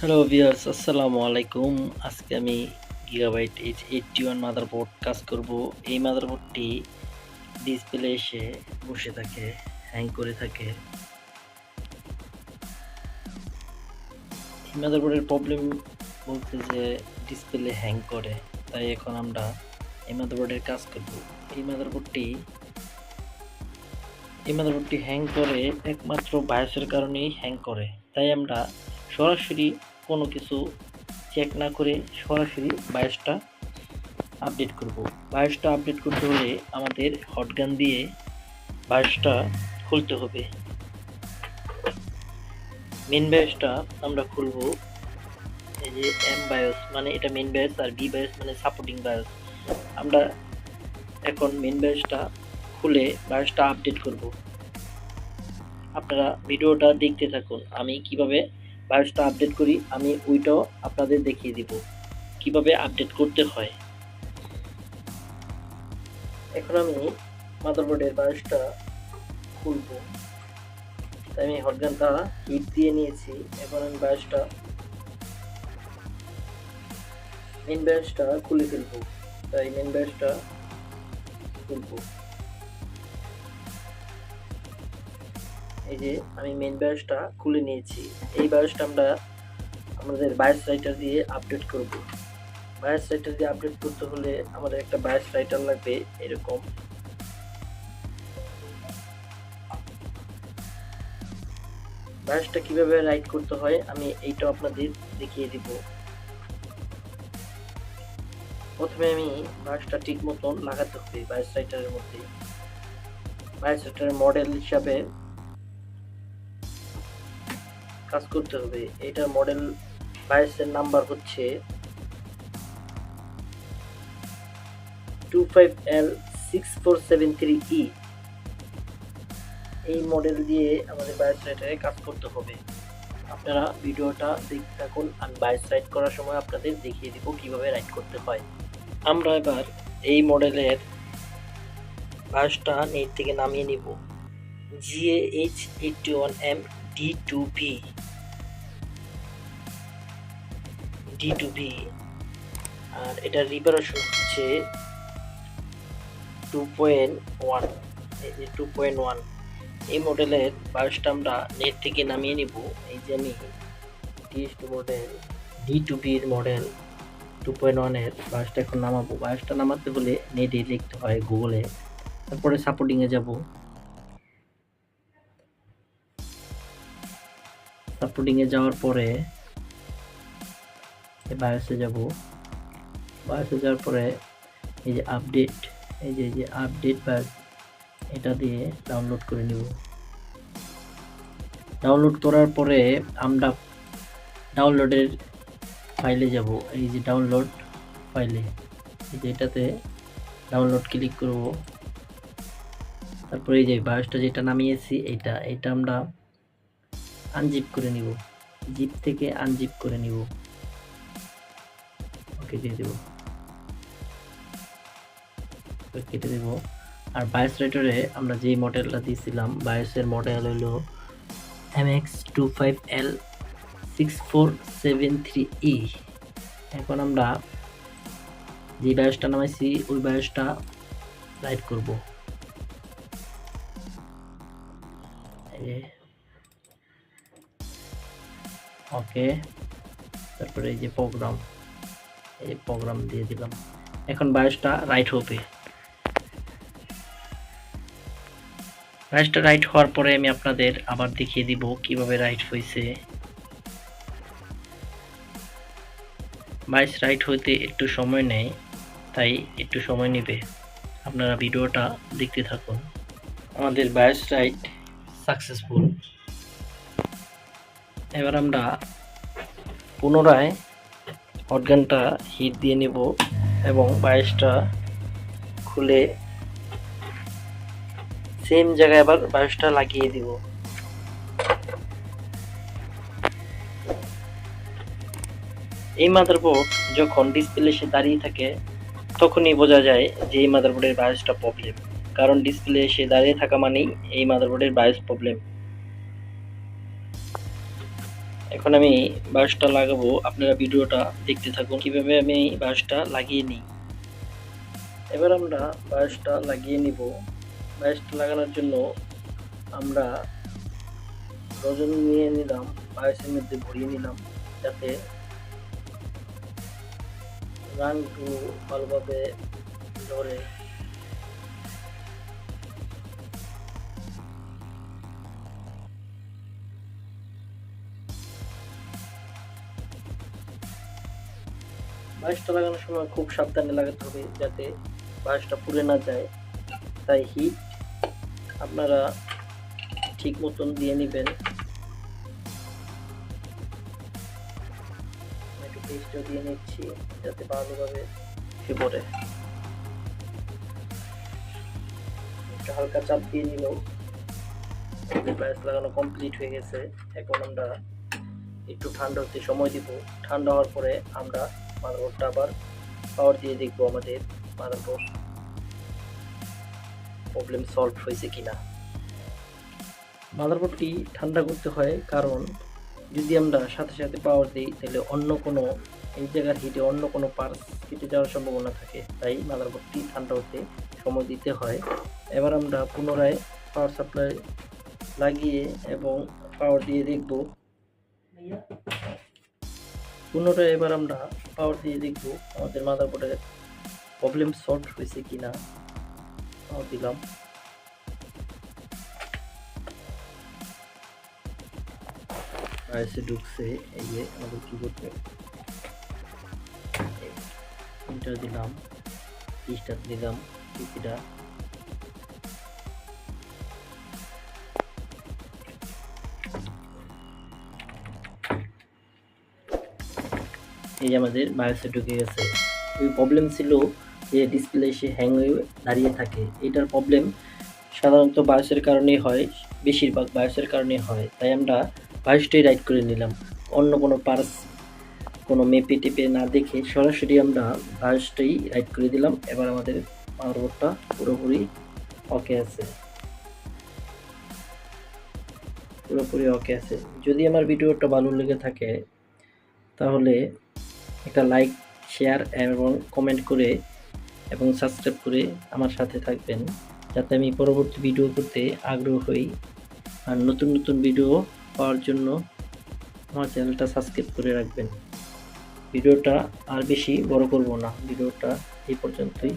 Hello viewers, আসসালামু আলাইকুম। আজকে আমি গিগাবাইট H81 মাদারবোর্ড কাজ করব। এই মাদারবোর্ডটি ডিসপ্লে এসে বসে থাকে, হ্যাং করে থাকে। এই মাদারবোর্ডের প্রবলেম বলতে যে ডিসপ্লে হ্যাং করে, তাই এখন আমরা এই মাদারবোর্ডের কাজ করব। এই মাদারবোর্ডটি হ্যাং করে একমাত্র বায়োসের কারণেই হ্যাং করে। তাই আমরা সরাসরি কোনো কিছু চেক না করে সরাসরি বায়োসটা আপডেট করব। বায়োসটা আপডেট করতে হলে আমাদের হটগান দিয়ে বায়োসটা খুলতে হবে। মেন বায়োসটা আমরা খুলব। এই যে এম বায়োস মানে এটা মেন বায়োস, আর বি বায়োস মানে সাপোর্টিং বায়োস। আমরা এখন মেন বায়োসটা খুলে বায়োসটা আপডেট করব। আপনারা ভিডিওটা দেখতে থাকুন। আমি কিভাবে বায়োসটা আপডেট করি আমি ওইটাও আপনাদের দেখিয়ে দিব কিভাবে আপডেট করতে হয়। এখন আমি মাদারবোর্ডের বায়োসটা খুলব। তাই আমি হটগানটা হিট দিয়ে নিয়েছি। এখন আমি মেন বায়োসটা খুলে ফেলবো। তাই মেন বায়োসটা খুলবো। এই যে আমি মেন বায়োসটা খুলে নিয়েছি। এই বায়োসটা আমরা আমাদের বায়োস রাইটার দিয়ে আপডেট করব। বায়োস রাইটার দিয়ে আপডেট করতে হলে আমাদের একটা বায়োস রাইটার লাগবে এরকম। বায়োসটা কিভাবে রাইট করতে হয় আমি এইটা আপনাদের দেখিয়ে দিব। প্রথমে আমি বায়োসটা ঠিক মতন লাগাতে হবে বায়োস রাইটারের মধ্যে। বায়োস রাইটারের মডেল হিসাবে কাজ করতে হবে। এটার মডেল বায়োসের নাম্বার হচ্ছে 25L6473E। এই মডেল দিয়ে আমাদের বায়োস রাইটারে কাজ করতে হবে। আপনারা ভিডিওটা দেখতে থাকুন। আমি বায়োস রাইট করার সময় আপনাদের দেখিয়ে দিব কিভাবে রাইট করতে হয়। আমরা এবার এই মডেলের বায়োসটা নেট থেকে নামিয়ে নিব। GAH81M D2B আর এটার রিপারেশন হচ্ছে 2.1। এই যে 2.1 এই মডেলের বায়োসটা আমরা নেট থেকে নামিয়ে নিব। এই যে আমি TS2 মডেল D2B এর মডেল 2.1 এর বায়োসটা এখন নামাবো। বায়োসটা নামাতে হলে নেটে লিখতে হয় গুগলে, তারপরে সাপোর্টিং এ যাব। সাপোর্টিং এ যাওয়ার পরে বায়োসে যাব। বায়োসে যাওয়ার পরে এই যে আপডেট, এই যে আপডেট বায়োস, এটা দিয়ে ডাউনলোড করে নিব। ডাউনলোড করার পরে আমরা ডাউনলোডের ফাইলে যাব। এই যে ডাউনলোড ফাইলে, এই যে এটাতে ডাউনলোড ক্লিক করব। তারপরে এই যে বায়োসটা যেটা নামিয়েছি এটা আমরা আনজিপ করে নিব। জিপ থেকে আনজিপ করে নিব। ওকে দিয়ে দেব, কেটে দেব। আর বায়োস রাইটারে আমরা যে মডেলটা দিয়েছিলাম বায়োসের মডেল হলো MX25L6473E। এখন আমরা যে বায়োসটা নামাইছি ওই বায়োসটা রাইট করব। ওকে, তারপরে এই যে প্রোগ্রাম দিয়ে দিলাম। এখন বায়োসটা রাইট হবে। বায়োসটা রাইট হওয়ার পরে আমি আপনাদের আবার দেখিয়ে দিব কিভাবে রাইট হয়েছে। বায়োস রাইট হইতে একটু সময় নেয়, তাই একটু সময় নেবে। আপনারা ভিডিওটা দেখতে থাকুন। আমাদের বায়োস রাইট সাকসেসফুল। এবার আমরা পুনরায় হটগানটা হিট দিয়ে নেব এবং বায়োসটা খুলে সেম জায়গায় আবার বায়োসটা লাগিয়ে দিব। এই মাদারবোর্ড যখন ডিসপ্লে এসে দাঁড়িয়ে থাকে তখনই বোঝা যায় যে এই মাদারবোর্ডের বায়োসটা প্রবলেম, কারণ ডিসপ্লে এসে দাঁড়িয়ে থাকা মানেই এই মাদারবোর্ডের বায়োস প্রবলেম। এখন আমি বায়োসটা লাগাবো, আপনারা ভিডিওটা দেখতে থাকুন কিভাবে আমি বায়োসটা লাগিয়ে নিই। এবার আমরা বায়োসটা লাগিয়ে নিব। বায়োসটা লাগানোর জন্য আমরা রজন নিয়ে নিলাম, বায়োসের মধ্যে ভরিয়ে নিলাম যাতে রানগুলো ভালোভাবে ধরে। বায়োসটা লাগানোর সময় খুব সাবধানে লাগাতে হবে যাতে বায়োসটা পুড়ে না যায়, তাই হিট আপনারা ঠিক মতন দিয়ে নেবেন। একটু পেস্টও দিয়ে নিচ্ছি যাতে ভালোভাবে পড়ে। একটু হালকা চাপ দিয়ে নিল, বায়োস লাগানো কমপ্লিট হয়ে গেছে। এখন আমরা একটু ঠান্ডা হতে সময় দিব। ঠান্ডা হওয়ার পরে আমরা মাদারবোর্ডটা আবার পাওয়ার দিয়ে দেখবো আমাদের মাদারবোর্ড প্রবলেম সলভ হয়েছে কিনা। মাদারবোর্ডটি ঠান্ডা করতে হয়, কারণ যদি আমরা সাথে সাথে পাওয়ার দিই তাহলে অন্য কোনো এই জায়গার হিটে অন্য কোনো পার্টস কেটে যাওয়ার সম্ভাবনা থাকে, তাই মাদারবোর্ডটি ঠান্ডা হতে সময় দিতে হয়। এবার আমরা পুনরায় পাওয়ার সাপ্লাই লাগিয়ে এবং পাওয়ার দিয়ে দেখব। পুনরায় এবার আমরা পাওয়ার দিয়ে দেখব আমাদের মাদারবোর্ডের প্রবলেম সলভ হয়েছে কিনা। পাওয়ার দিলাম, এসে ঢুকছে। এই যে আমাদের কিবোর্ডে এন্টার দিলাম, স্টার্ট দিলাম পিসিটা। এই যে আমাদের বায়োসে ঢুকে গেছে। ওই প্রবলেম ছিল যে ডিসপ্লে এসে হ্যাং হয়ে দাঁড়িয়ে থাকে। এটার প্রবলেম সাধারণত বায়োসের কারণেই হয়, বেশিরভাগ বায়োসের কারণেই হয়, তাই আমরা বায়োসটাই রাইট করে নিলাম। অন্য কোনো পার্স কোনো মেপে টেপে না দেখে সরাসরি আমরা বায়োসটাই রাইট করে দিলাম। এবার আমাদের মাদারবোর্ডটা পুরোপুরি ওকে আছে, পুরোপুরি ওকে আছে। যদি আমার ভিডিওটা ভালো লেগে থাকে তাহলে একটা লাইক, শেয়ার এবং কমেন্ট করে এবং সাবস্ক্রাইব করে আমার সাথে থাকবেন, যাতে আমি পরবর্তী ভিডিও করতে আগ্রহ হই। আর নতুন নতুন ভিডিও পাওয়ার জন্য আমার চ্যানেলটা সাবস্ক্রাইব করে রাখবেন। ভিডিওটা আর বেশি বড় করব না, ভিডিওটা এই পর্যন্তই।